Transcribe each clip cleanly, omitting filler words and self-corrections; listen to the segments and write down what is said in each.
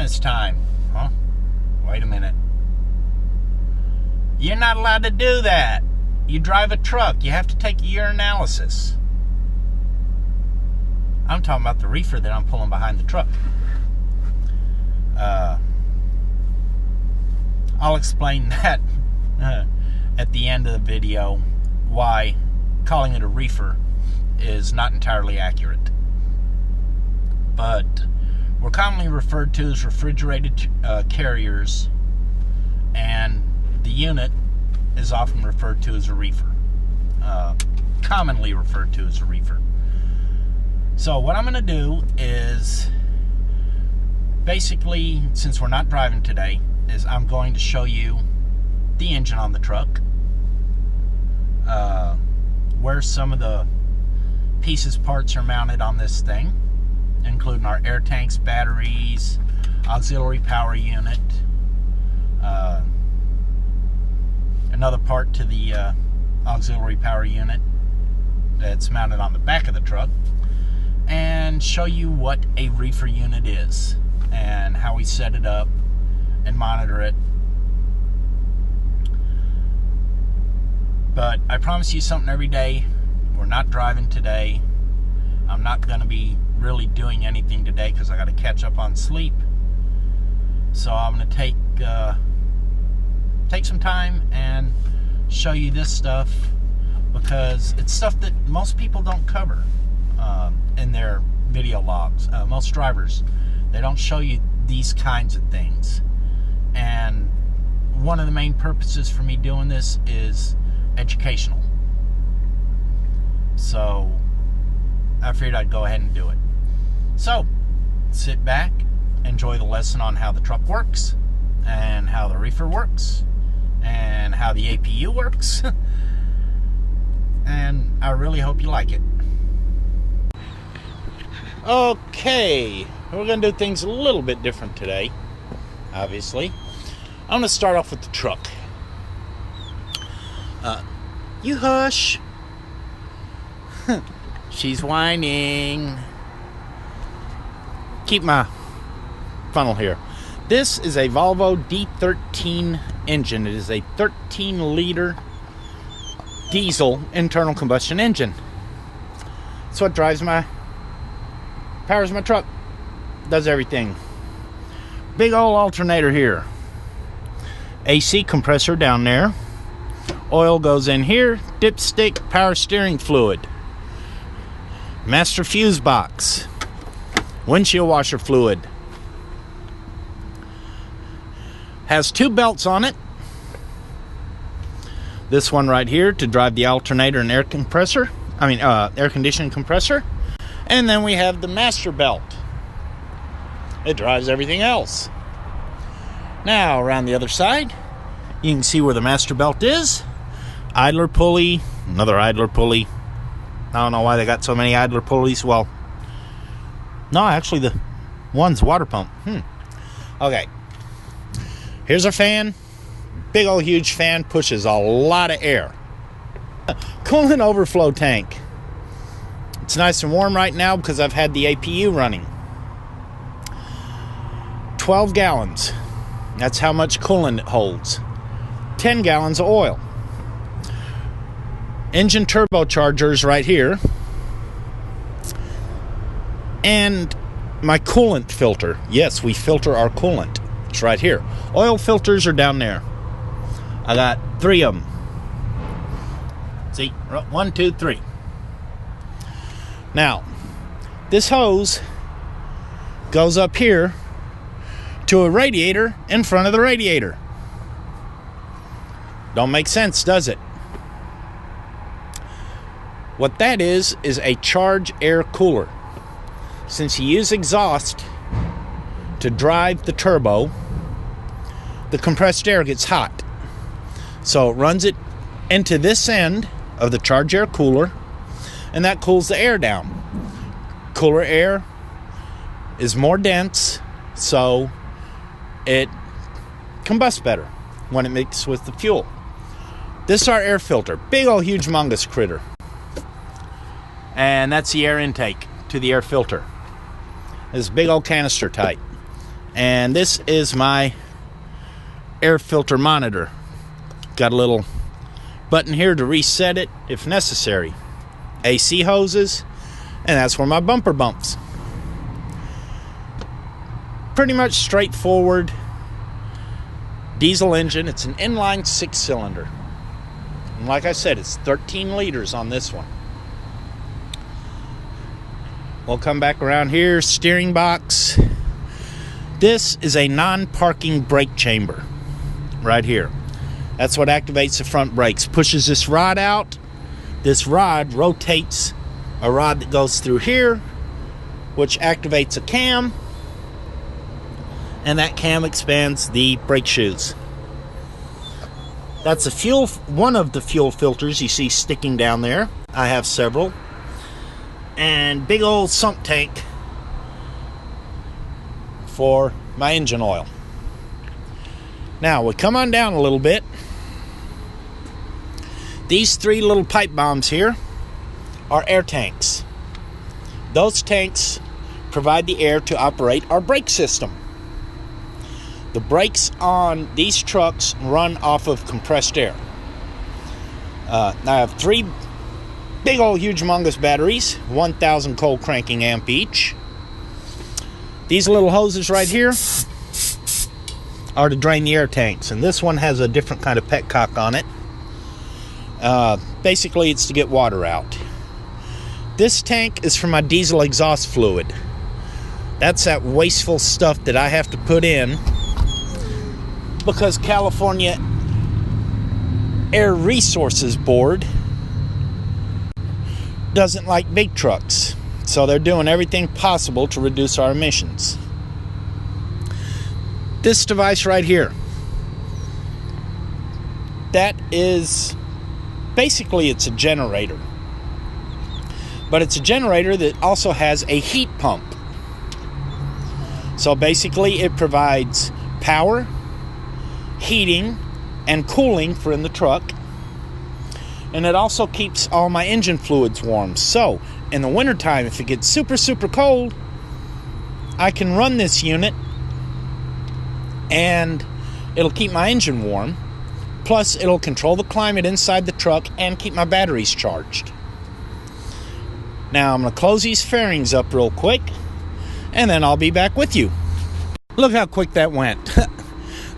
Madness time. Huh? Wait a minute. You're not allowed to do that. You drive a truck. You have to take a urinalysis. I'm talking about the reefer that I'm pulling behind the truck. I'll explain that at the end of the video, why calling it a reefer is not entirely accurate. But we're commonly referred to as refrigerated carriers, and the unit is often referred to as a reefer. Commonly referred to as a reefer. So what I'm going to do is, basically, since we're not driving today, is I'm going to show you the engine on the truck, where some of the pieces, parts are mounted on this thing, including our air tanks, batteries, auxiliary power unit, another part to the auxiliary power unit that's mounted on the back of the truck, and show you what a reefer unit is and how we set it up and monitor it. But I promise you something every day. We're not driving today. I'm not going to be really doing anything today because I got to catch up on sleep. So I'm going to take some time and show you this stuff, because it's stuff that most people don't cover in their video logs. Most drivers, they don't show you these kinds of things. And one of the main purposes for me doing this is educational. So I figured I'd go ahead and do it. So sit back, enjoy the lesson on how the truck works, and how the reefer works, and how the APU works. And I really hope you like it. Okay, we're going to do things a little bit different today, obviously. I'm going to start off with the truck. You hush. She's whining. Keep my funnel here. This is a Volvo D13 engine. It is a 13-liter diesel internal combustion engine. That's what powers my truck. Does everything. Big old alternator here. AC compressor down there. Oil goes in here. Dipstick, power steering fluid. Master fuse box. Windshield washer fluid. Has two belts on it. This one right here to drive the alternator and air conditioning compressor. And then we have the master belt. It drives everything else. Now, around the other side, you can see where the master belt is. Idler pulley, another idler pulley. I don't know why they got so many idler pulleys. Well, no, actually the one's water pump. Okay. Here's our fan. Big old huge fan, pushes a lot of air. Coolant overflow tank. It's nice and warm right now because I've had the APU running. 12 gallons. That's how much coolant it holds. 10 gallons of oil. Engine turbochargers right here. And my coolant filter. Yes, we filter our coolant. It's right here. Oil filters are down there. I got 3 of them. See? 1, 2, 3. Now, this hose goes up here to a radiator in front of the radiator. Don't make sense, does it? What that is a charge air cooler. Since you use exhaust to drive the turbo, the compressed air gets hot. So it runs it into this end of the charge air cooler, and that cools the air down. Cooler air is more dense, so it combusts better when it mixes with the fuel. This is our air filter. Big old huge humongous critter. And that's the air intake to the air filter. This big old canister type. And this is my air filter monitor. Got a little button here to reset it if necessary. AC hoses, and that's where my bumper bumps. Pretty much straightforward diesel engine. It's an inline 6-cylinder. And like I said, it's 13 liters on this one. We'll come back around here. Steering box. This is a non-parking brake chamber right here. That's what activates the front brakes. Pushes this rod out. This rod rotates a rod that goes through here, which activates a cam, and that cam expands the brake shoes. That's one of the fuel filters you see sticking down there. I have several. And big old sump tank for my engine oil. Now we come on down a little bit. These 3 little pipe bombs here are air tanks. Those tanks provide the air to operate our brake system. The brakes on these trucks run off of compressed air. I have 3 big old huge humongous batteries, 1,000 cold cranking amp each. These little hoses right here are to drain the air tanks, and this one has a different kind of petcock on it. Basically it's to get water out. This tank is for my diesel exhaust fluid. That's that wasteful stuff that I have to put in because California Air Resources Board doesn't like big trucks, so they're doing everything possible to reduce our emissions. This device right here, that is basically, it's a generator, but it's a generator that also has a heat pump. So basically it provides power, heating, and cooling for in the truck. And it also keeps all my engine fluids warm. So in the wintertime, if it gets super cold, I can run this unit and it'll keep my engine warm. Plus it'll control the climate inside the truck and keep my batteries charged. Now I'm going to close these fairings up real quick and then I'll be back with you. Look how quick that went.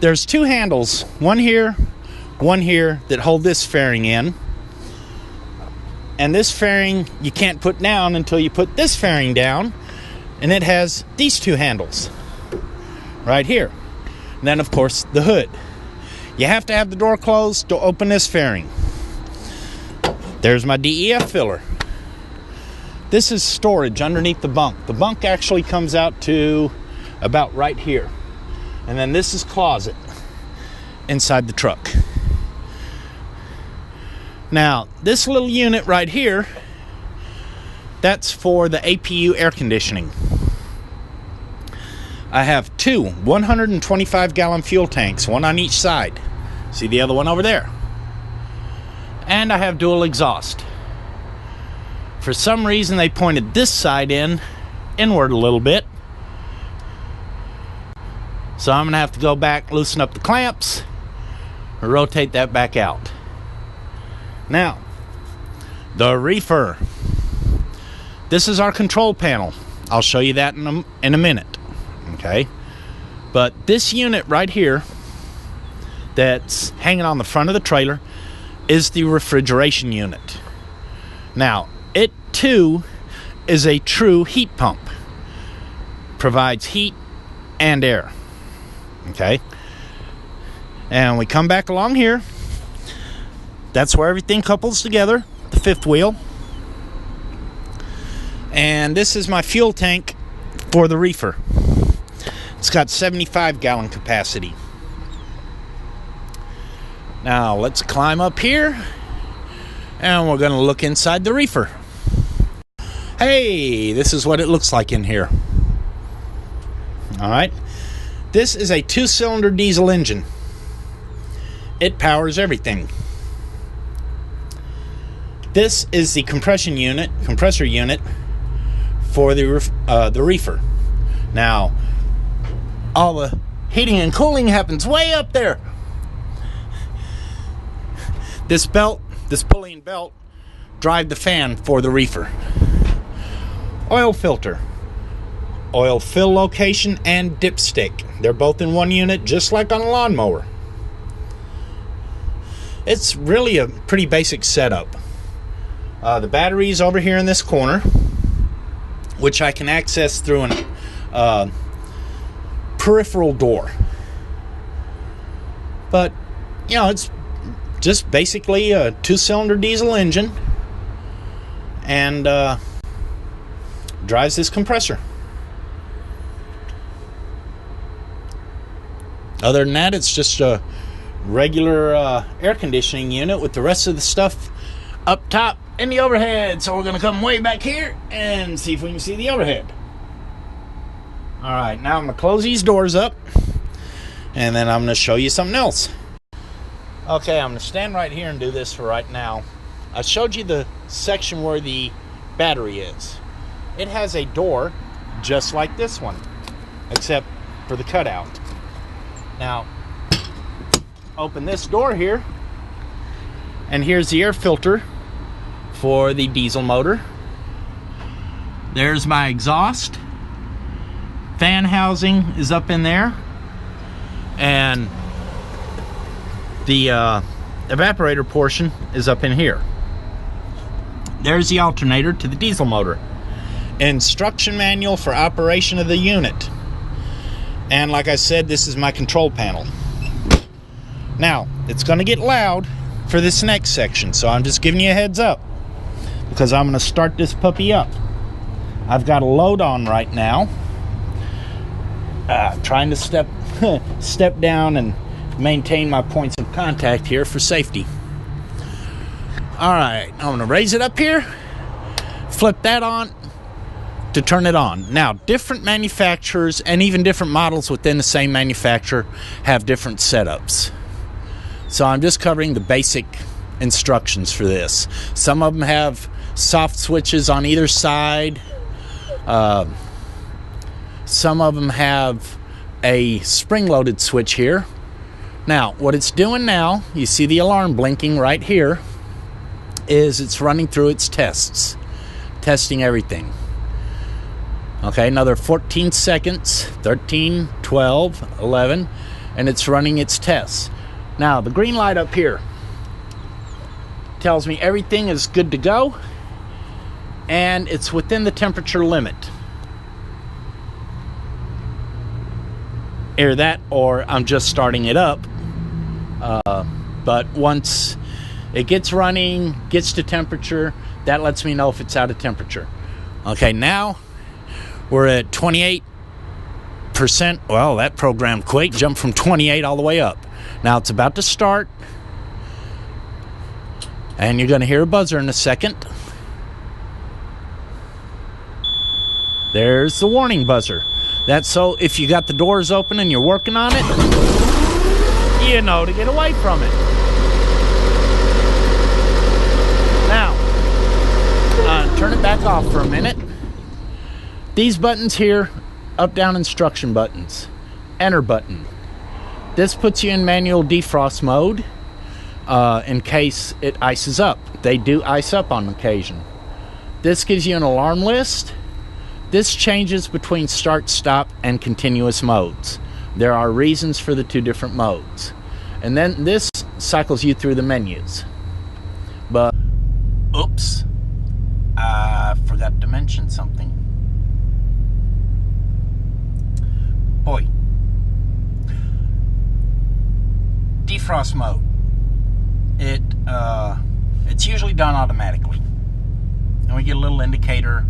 There's 2 handles, one here that hold this fairing in. And this fairing you can't put down until you put this fairing down. And it has these 2 handles right here. And then of course the hood. You have to have the door closed to open this fairing. There's my DEF filler. This is storage underneath the bunk. The bunk actually comes out to about right here. And then this is closet inside the truck. Now, this little unit right here, that's for the APU air conditioning. I have 2 125-gallon fuel tanks, one on each side. See the other one over there? And I have dual exhaust. For some reason, they pointed this side inward a little bit. So I'm going to have to go back, loosen up the clamps, and rotate that back out. Now, the Reefer. This is our control panel. I'll show you that in a minute. Okay? But this unit right here that's hanging on the front of the trailer is the refrigeration unit. Now, it too is a true heat pump. Provides heat and air. Okay? And we come back along here. That's where everything couples together, the 5th wheel. And this is my fuel tank for the Reefer. It's got 75-gallon capacity. Now let's climb up here and we're going to look inside the Reefer. Hey, this is what it looks like in here. Alright, this is a 2-cylinder diesel engine. It powers everything. This is the compressor unit for the Reefer. Now, all the heating and cooling happens way up there. This belt, this pulley and belt, drive the fan for the reefer. Oil filter, oil fill location, and dipstick. They're both in one unit, just like on a lawnmower. It's really a pretty basic setup. The battery's over here in this corner, which I can access through an peripheral door. But, you know, it's just basically a 2-cylinder diesel engine, and drives this compressor. Other than that, it's just a regular air conditioning unit with the rest of the stuff up top in the overhead. So we're going to come way back here and see if we can see the overhead. Alright, now I'm going to close these doors up, and then I'm going to show you something else. Okay, I'm going to stand right here and do this for right now. I showed you the section where the battery is. It has a door just like this one, except for the cutout. Now, open this door here, and here's the air filter for the diesel motor. There's my exhaust. Fan housing is up in there, and the evaporator portion is up in here. There's the alternator to the diesel motor. Instruction manual for operation of the unit. And like I said, this is my control panel. Now, it's going to get loud for this next section, so I'm just giving you a heads up, because I'm going to start this puppy up. I've got a load on right now. Trying to step down and maintain my points of contact here for safety. Alright, I'm going to raise it up here, flip that on to turn it on. Now, different manufacturers and even different models within the same manufacturer have different setups. So I'm just covering the basic instructions for this. Some of them have soft switches on either side. Some of them have a spring-loaded switch here. Now, what it's doing now, you see the alarm blinking right here, is it's running through its tests, testing everything. Okay, another 14 seconds, 13, 12, 11, and it's running its tests. Now, the green light up here tells me everything is good to go, and it's within the temperature limit. Either that, or I'm just starting it up. But once it gets running, gets to temperature, that lets me know if it's out of temperature. Okay, now we're at 28%. Well, that program quick, jumped from 28 all the way up. Now it's about to start, and you're going to hear a buzzer in a second. There's the warning buzzer. That's so if you got the doors open and you're working on it, you know to get away from it. Now, turn it back off for a minute. These buttons here, up down instruction buttons. Enter button. This puts you in manual defrost mode in case it ices up. They do ice up on occasion. This gives you an alarm list. This changes between start, stop, and continuous modes. There are reasons for the two different modes. And then this cycles you through the menus. But, oops, I forgot to mention something. Boy. Defrost mode. It's usually done automatically. And we get a little indicator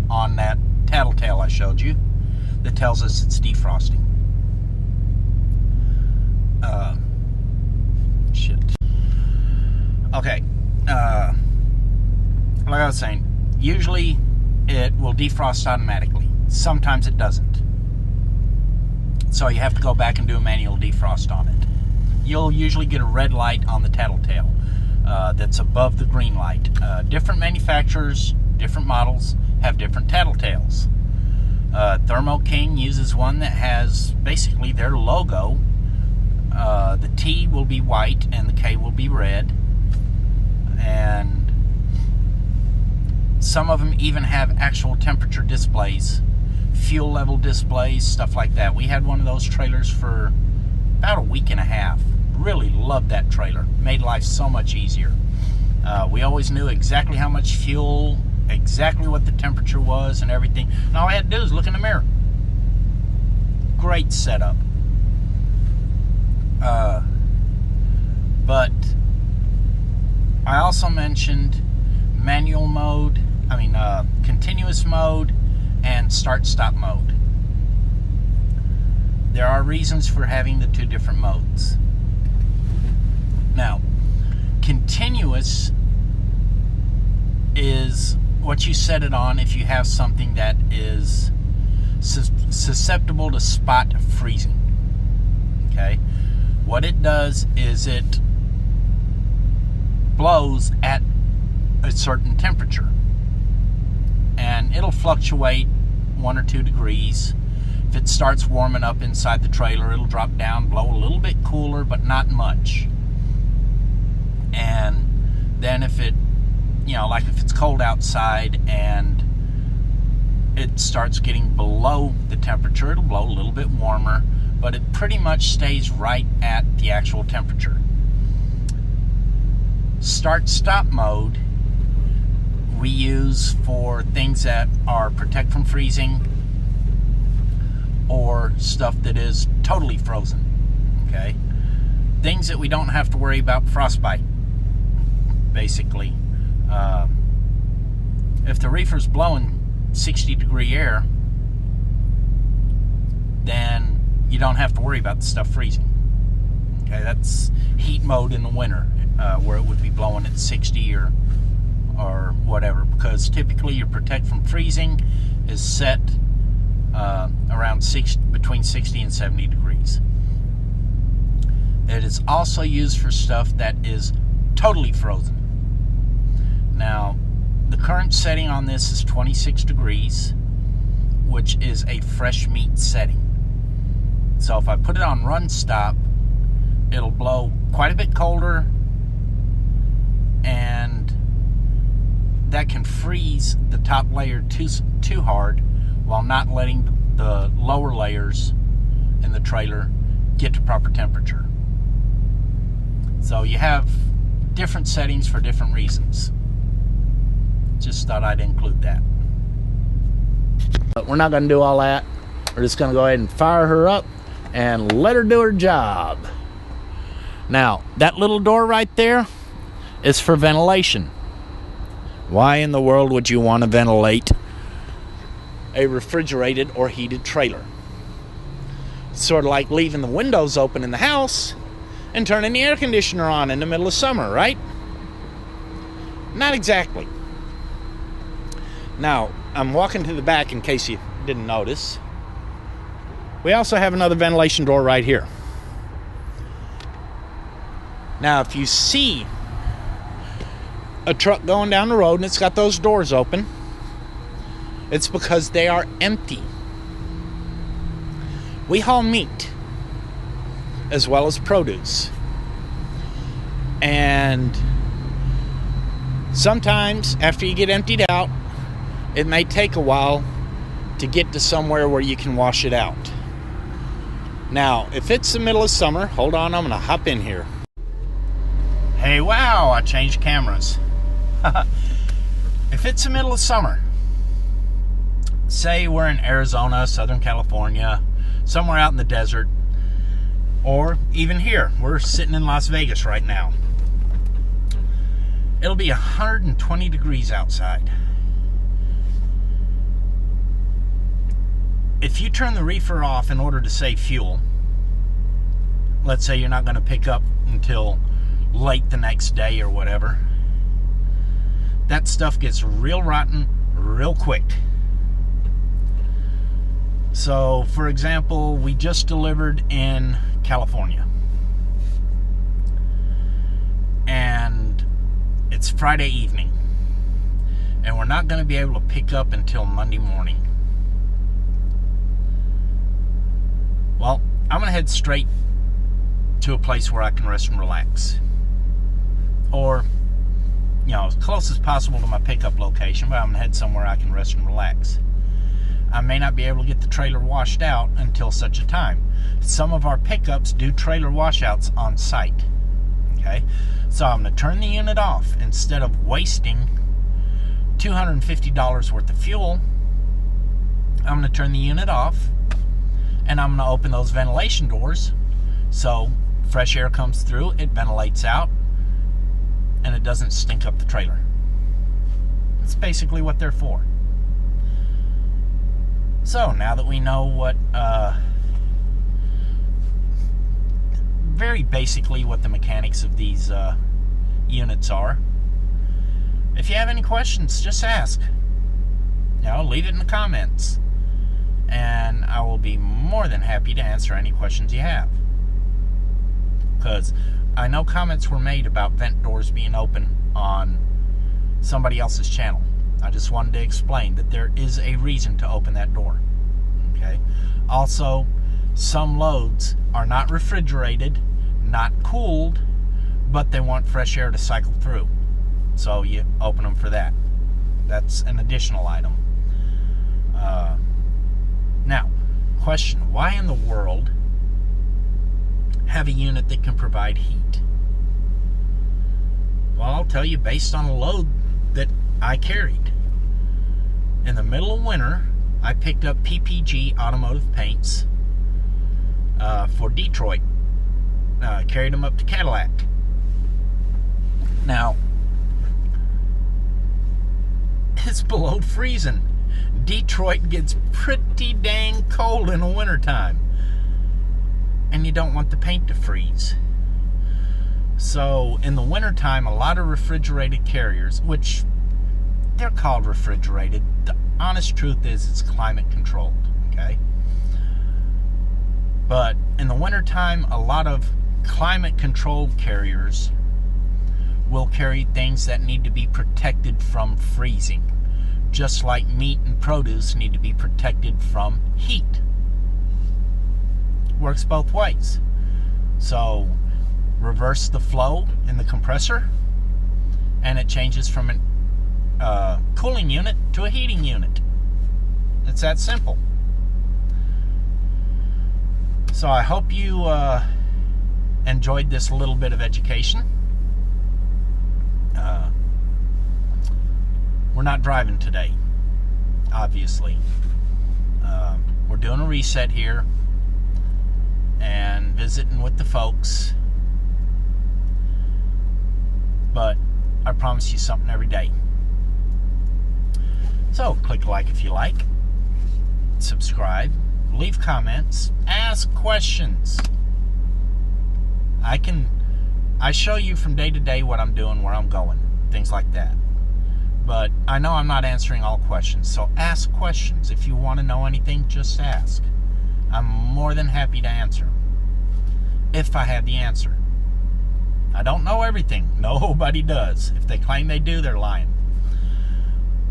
on that tattletale I showed you that tells us it's defrosting. Shit. Okay. Like I was saying, usually it will defrost automatically. Sometimes it doesn't. So you have to go back and do a manual defrost on it. You'll usually get a red light on the tattletale that's above the green light. Different manufacturers, different models have different tattletales. Thermo King uses one that has basically their logo. The T will be white and the K will be red. And some of them even have actual temperature displays, fuel level displays, stuff like that. We had one of those trailers for about a week and a half. Really loved that trailer. Made life so much easier. We always knew exactly how much fuel, exactly what the temperature was and everything. And all I had to do was look in the mirror. Great setup. But I also mentioned manual mode, continuous mode and start-stop mode. There are reasons for having the two different modes. Now, continuous is what you set it on if you have something that is susceptible to spot freezing. Okay? What it does is it blows at a certain temperature. And it'll fluctuate 1 or 2 degrees. If it starts warming up inside the trailer, it'll drop down, blow a little bit cooler, but not much. And then if it, like if it's cold outside and it starts getting below the temperature, it'll blow a little bit warmer, but it pretty much stays right at the actual temperature. Start-stop mode we use for things that are protect from freezing or stuff that is totally frozen. Okay? Things that we don't have to worry about frostbite, basically. If the reefer's blowing 60-degree air, then you don't have to worry about the stuff freezing. Okay, that's heat mode in the winter, where it would be blowing at 60 or whatever, because typically your protect from freezing is set around between 60 and 70 degrees. It is also used for stuff that is totally frozen. Now, the current setting on this is 26 degrees, which is a fresh meat setting. So if I put it on run stop, it'll blow quite a bit colder, and that can freeze the top layer too hard while not letting the lower layers in the trailer get to proper temperature. So you have different settings for different reasons. Just thought I'd include that. But we're not going to do all that. We're just going to go ahead and fire her up and let her do her job. Now, that little door right there is for ventilation. Why in the world would you want to ventilate a refrigerated or heated trailer? It's sort of like leaving the windows open in the house and turning the air conditioner on in the middle of summer, right? Not exactly. Now, I'm walking to the back in case you didn't notice. We also have another ventilation door right here. Now, if you see a truck going down the road and it's got those doors open, it's because they are empty. We haul meat as well as produce. And sometimes after you get emptied out, it may take a while to get to somewhere where you can wash it out. Now, if it's the middle of summer, hold on, I'm going to hop in here. Hey, wow, I changed cameras. If it's the middle of summer, say we're in Arizona, Southern California, somewhere out in the desert, or even here, we're sitting in Las Vegas right now. It'll be 120 degrees outside. If you turn the reefer off in order to save fuel, let's say you're not going to pick up until late the next day or whatever, that stuff gets real rotten real quick. So, for example, we just delivered in California. And it's Friday evening. And we're not going to be able to pick up until Monday morning. I'm going to head straight to a place where I can rest and relax. Or, you know, as close as possible to my pickup location, but I'm going to head somewhere I can rest and relax. I may not be able to get the trailer washed out until such a time. Some of our pickups do trailer washouts on site. Okay? So I'm going to turn the unit off. Instead of wasting $250 worth of fuel, I'm going to turn the unit off, and I'm going to open those ventilation doors so fresh air comes through, it ventilates out, and it doesn't stink up the trailer. That's basically what they're for. So now that we know what, very basically what the mechanics of these units are, if you have any questions, just ask. You know, leave it in the comments, and I will be more than happy to answer any questions you have. Because I know comments were made about vent doors being open on somebody else's channel. I just wanted to explain that there is a reason to open that door. Okay. Also, some loads are not refrigerated, not cooled, but they want fresh air to cycle through. So you open them for that. That's an additional item. Now, question, why in the world have a unit that can provide heat? Well, I'll tell you, based on a load that I carried. In the middle of winter, I picked up PPG automotive paints for Detroit. Carried them up to Cadillac. Now, it's below freezing. Detroit gets pretty dang cold in the wintertime. And you don't want the paint to freeze. So, in the wintertime, a lot of refrigerated carriers, which they're called refrigerated. The honest truth is it's climate controlled, okay? But in the wintertime, a lot of climate controlled carriers will carry things that need to be protected from freezing. Just like meat and produce need to be protected from heat. Works both ways. So, reverse the flow in the compressor, and it changes from a cooling unit to a heating unit. It's that simple. So I hope you enjoyed this little bit of education. We're not driving today, obviously. We're doing a reset here and visiting with the folks. But I promise you something every day. So, click like if you like, subscribe, leave comments, ask questions. I show you from day to day what I'm doing, where I'm going, things like that. But I know I'm not answering all questions, so ask questions. If you want to know anything, just ask. I'm more than happy to answer them, if I have the answer. I don't know everything. Nobody does. If they claim they do, they're lying.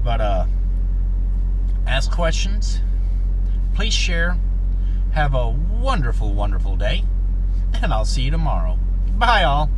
But, ask questions. Please share. Have a wonderful, wonderful day. And I'll see you tomorrow. Bye, all.